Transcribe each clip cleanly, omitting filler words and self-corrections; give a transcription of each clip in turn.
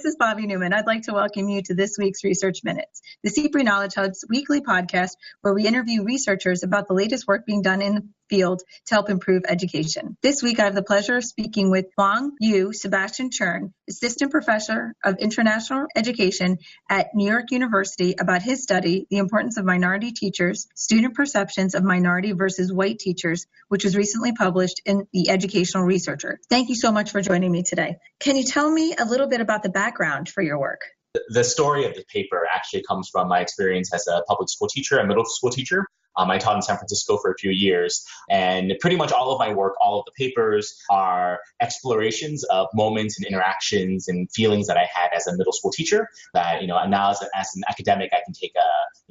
this is Bobby Newman. I'd like to welcome you to this week's Research Minutes, the CPRE Knowledge Hub's weekly podcast where we interview researchers about the latest work being done in the field to help improve education. This week, I have the pleasure of speaking with Hua-Yu Sebastian Cherng, Assistant Professor of International Education at New York University, about his study, The Importance of Minority Teachers, Student Perceptions of Minority versus White Teachers, which was recently published in The Educational Researcher. Thank you so much for joining me today. Can you tell me a little bit about the background for your work? The story of the paper actually comes from my experience as a public school teacher, a middle school teacher. I taught in San Francisco for a few years, and pretty much all of my work, all of the papers are explorations of moments and interactions and feelings that I had as a middle school teacher that, now as an academic, I can take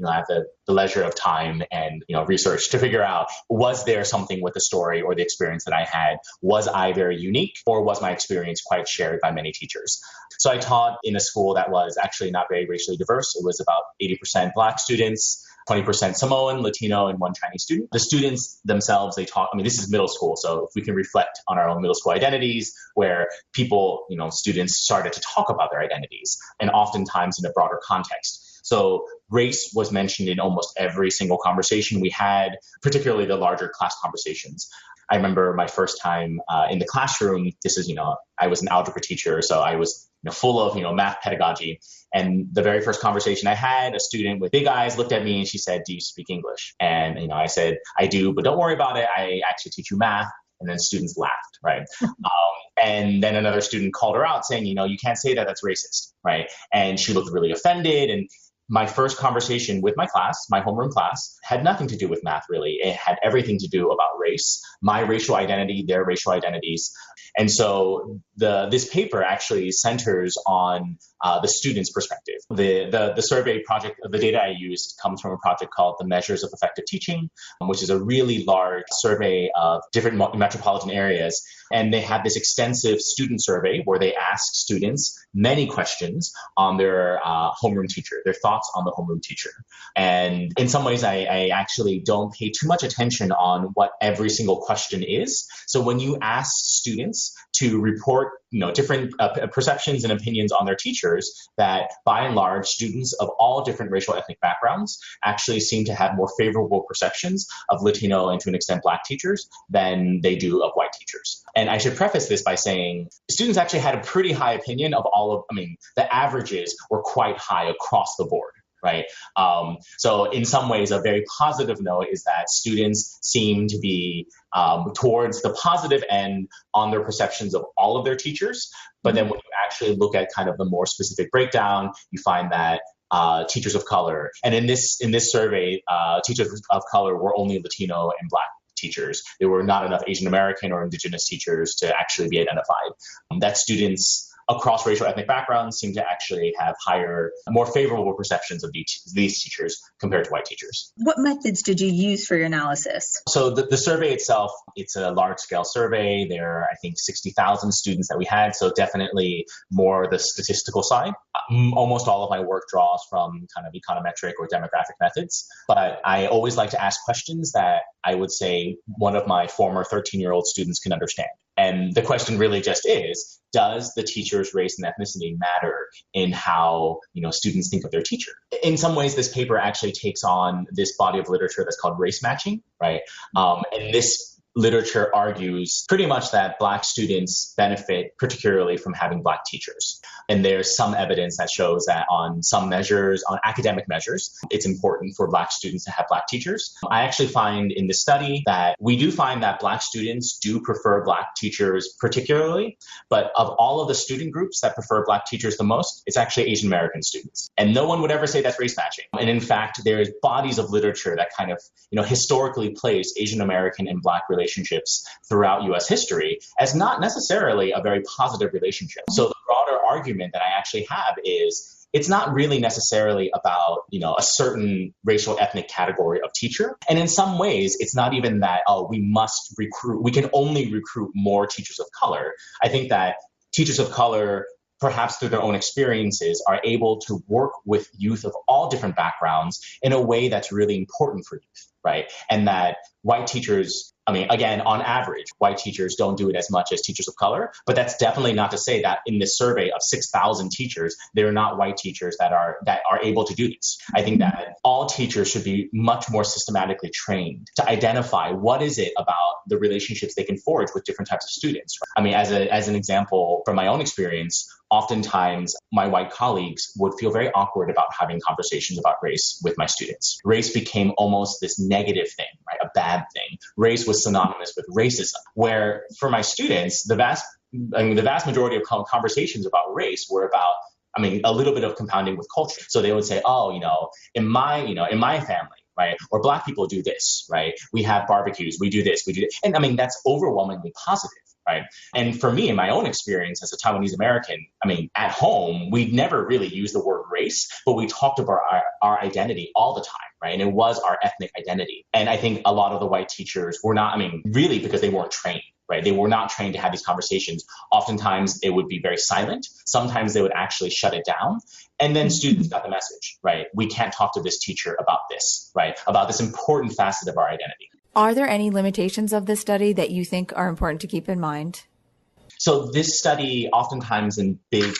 I have the leisure of time and, research to figure out, was there something with the story or the experience that I had? Was I very unique, or was my experience quite shared by many teachers? So I taught in a school that was actually not very racially diverse. It was about 80% Black students, 20% Samoan, Latino, and one Chinese student. The students themselves, they talk, this is middle school, so if we can reflect on our own middle school identities, where people, students started to talk about their identities, and oftentimes in a broader context. So race was mentioned in almost every single conversation we had, particularly the larger class conversations. I remember my first time in the classroom. This is, I was an algebra teacher, so I was full of, math pedagogy. And the very first conversation I had, a student with big eyes looked at me and she said, "Do you speak English?" And, I said, "I do, but don't worry about it. I actually teach you math." And then students laughed, right? And then another student called her out saying, "You can't say that, that's racist," right? And she looked really offended. And my first conversation with my class, my homeroom class, had nothing to do with math, really. It had everything to do about race, my racial identity, their racial identities. And so this paper actually centers on the student's perspective. The survey project, the data I used comes from a project called the Measures of Effective Teaching, which is a really large survey of different metropolitan areas. And they had this extensive student survey where they asked students many questions on their homeroom teacher, their thoughts on the homeroom teacher. And in some ways, I actually don't pay too much attention on what every single question is. So when you ask students to report, different perceptions and opinions on their teachers, that by and large, students of all different racial ethnic backgrounds actually seem to have more favorable perceptions of Latino and to an extent Black teachers than they do of white teachers. And I should preface this by saying students actually had a pretty high opinion of the averages were quite high across the board. Right. So in some ways, a very positive note is that students seem to be towards the positive end on their perceptions of all of their teachers. But then when you actually look at kind of the more specific breakdown, you find that teachers of color, and in this survey, teachers of color were only Latino and Black teachers. There were not enough Asian American or Indigenous teachers to actually be identified. That students across racial ethnic backgrounds seem to actually have higher, more favorable perceptions of these teachers compared to white teachers. What methods did you use for your analysis? So the survey itself, it's a large-scale survey. There are, I think, 60,000 students that we had, so definitely more the statistical side. Almost all of my work draws from kind of econometric or demographic methods, but I always like to ask questions that I would say one of my former 13-year-old students can understand. And the question really just is, does the teacher's race and ethnicity matter in how, students think of their teacher? In some ways, this paper actually takes on this body of literature that's called race matching, right? And this literature argues pretty much that Black students benefit particularly from having Black teachers. And there's some evidence that shows that on some measures, on academic measures, it's important for Black students to have Black teachers. I actually find in this study that we do find that Black students do prefer Black teachers particularly, but of all of the student groups that prefer Black teachers the most, it's actually Asian American students. And no one would ever say that's race matching. And in fact, there's bodies of literature that kind of, historically place Asian American and Black relationships throughout U.S. history as not necessarily a very positive relationship. So the broader argument that I actually have is it's not really necessarily about, a certain racial ethnic category of teacher. And in some ways, it's not even that, we can only recruit more teachers of color. I think that teachers of color, perhaps through their own experiences, are able to work with youth of all different backgrounds in a way that's really important for youth. right? And that white teachers, again, on average, white teachers don't do it as much as teachers of color, but that's definitely not to say that in this survey of 6,000 teachers, there are not white teachers that are able to do this. I think that all teachers should be much more systematically trained to identify what is it about the relationships they can forge with different types of students. As an example from my own experience, oftentimes my white colleagues would feel very awkward about having conversations about race with my students. Race became almost this negative thing, right? A bad thing. Race was synonymous with racism, where for my students, the vast majority of conversations about race were about a little bit of compounding with culture. So they would say, in my family, right, or Black people do this, right? We have barbecues, we do this, we do that. And that's overwhelmingly positive. Right. And for me, in my own experience as a Taiwanese American, at home, we never really used the word race, but we talked about our identity all the time. Right. And it was our ethnic identity. And I think a lot of the white teachers were not, really because they weren't trained. Right. They were not trained to have these conversations. Oftentimes it would be very silent. Sometimes they would actually shut it down. And then students got the message. Right. We can't talk to this teacher about this. Right. About this important facet of our identity. Are there any limitations of this study that you think are important to keep in mind? So this study, oftentimes in big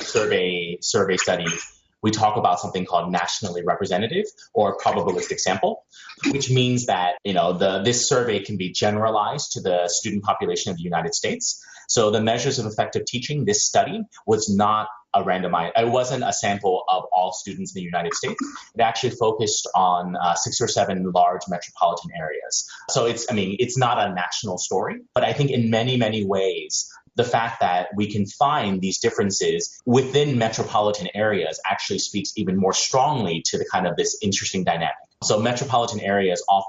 survey studies, we talk about something called nationally representative or probabilistic sample, which means that this survey can be generalized to the student population of the United States. So the measures of effective teaching, this study was not it wasn't a sample of all students in the United States. It actually focused on 6 or 7 large metropolitan areas. So it's not a national story, but I think in many, many ways, the fact that we can find these differences within metropolitan areas actually speaks even more strongly to the kind of this interesting dynamic. So metropolitan areas not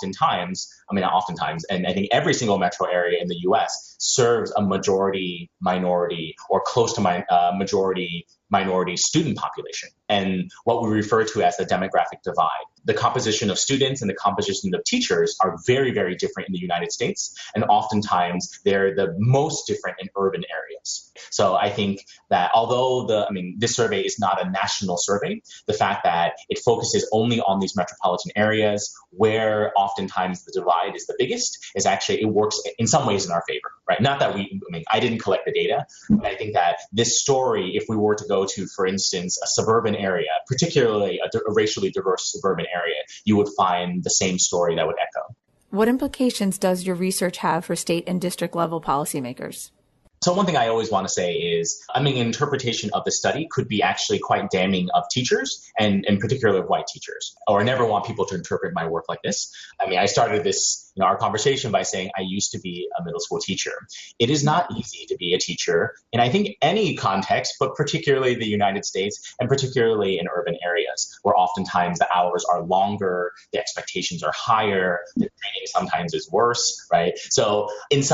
oftentimes, and I think every single metro area in the US serves a majority minority or close to majority minority student population, and what we refer to as the demographic divide. The composition of students and the composition of teachers are very, very different in the United States, and oftentimes they're the most different in urban areas. So I think that although this survey is not a national survey, the fact that it focuses only on these metropolitan areas where oftentimes the divide is the biggest is actually, it works in some ways in our favor, right? Not that I didn't collect the data, but I think that this story, if we were to go to, for instance, a suburban area, particularly a racially diverse suburban area, you would find the same story that would echo. What implications does your research have for state and district level policymakers? So one thing I always want to say is, an interpretation of the study could be actually quite damning of teachers and particularly of white teachers. Or I never want people to interpret my work like this. I started this, our conversation by saying I used to be a middle school teacher. It is not easy to be a teacher in, I think, any context, but particularly the United States and particularly in urban areas where oftentimes the hours are longer, the expectations are higher, the training sometimes is worse, right? So in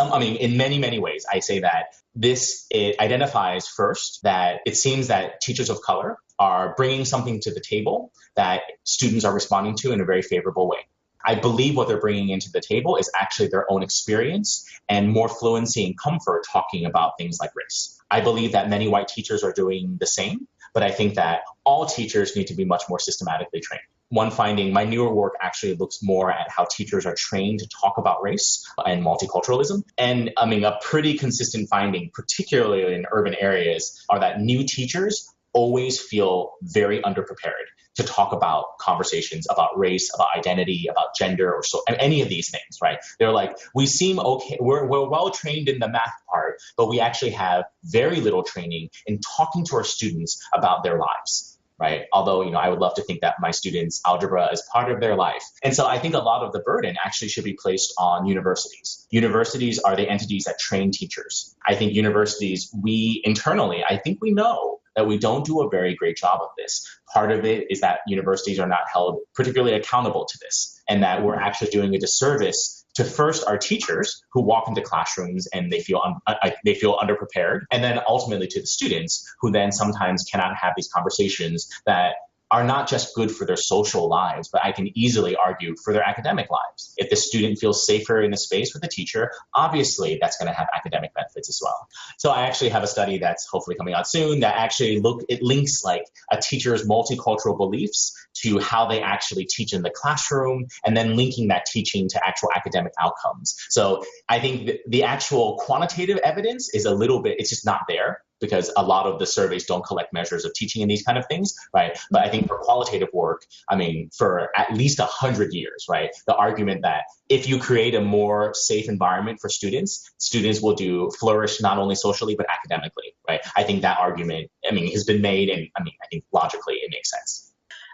many, many ways, I say that it identifies first that it seems that teachers of color are bringing something to the table that students are responding to in a very favorable way. I believe what they're bringing into the table is actually their own experience and more fluency and comfort talking about things like race. I believe that many white teachers are doing the same, but I think that all teachers need to be much more systematically trained. One finding, my newer work actually looks more at how teachers are trained to talk about race and multiculturalism. And a pretty consistent finding, particularly in urban areas, are that new teachers always feel very underprepared to talk about conversations about race, about identity, about gender, or so, any of these things, right? They're like, we seem okay, we're well trained in the math part, but we actually have very little training in talking to our students about their lives. Right. Although, I would love to think that my students' algebra is part of their life. And so I think a lot of the burden actually should be placed on universities. Universities are the entities that train teachers. I think universities, we know that we don't do a very great job of this. Part of it is that universities are not held particularly accountable to this, and that we're actually doing a disservice to first our teachers who walk into classrooms and they feel underprepared, and then ultimately to the students who then sometimes cannot have these conversations that are not just good for their social lives, but I can easily argue for their academic lives. If the student feels safer in a space with the teacher, obviously that's going to have academic benefits as well. So I actually have a study that's hopefully coming out soon that actually links like a teacher's multicultural beliefs to how they actually teach in the classroom, and then linking that teaching to actual academic outcomes. So I think the actual quantitative evidence is it's just not there, because a lot of the surveys don't collect measures of teaching in these kind of things, right? But I think for qualitative work, for at least 100 years, right, the argument that if you create a more safe environment for students will flourish not only socially, but academically, right? I think that argument, has been made, and I think logically it makes sense.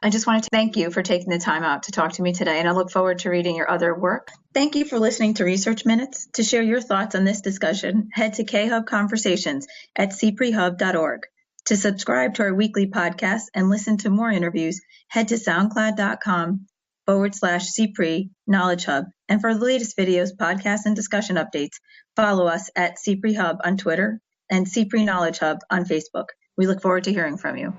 I just wanted to thank you for taking the time out to talk to me today, and I look forward to reading your other work. Thank you for listening to Research Minutes. To share your thoughts on this discussion, head to K-Hub Conversations at cprehub.org. To subscribe to our weekly podcast and listen to more interviews, head to soundcloud.com/CPRE Knowledge Hub. And for the latest videos, podcasts, and discussion updates, follow us at CPRE Hub on Twitter and CPRE Knowledge Hub on Facebook. We look forward to hearing from you.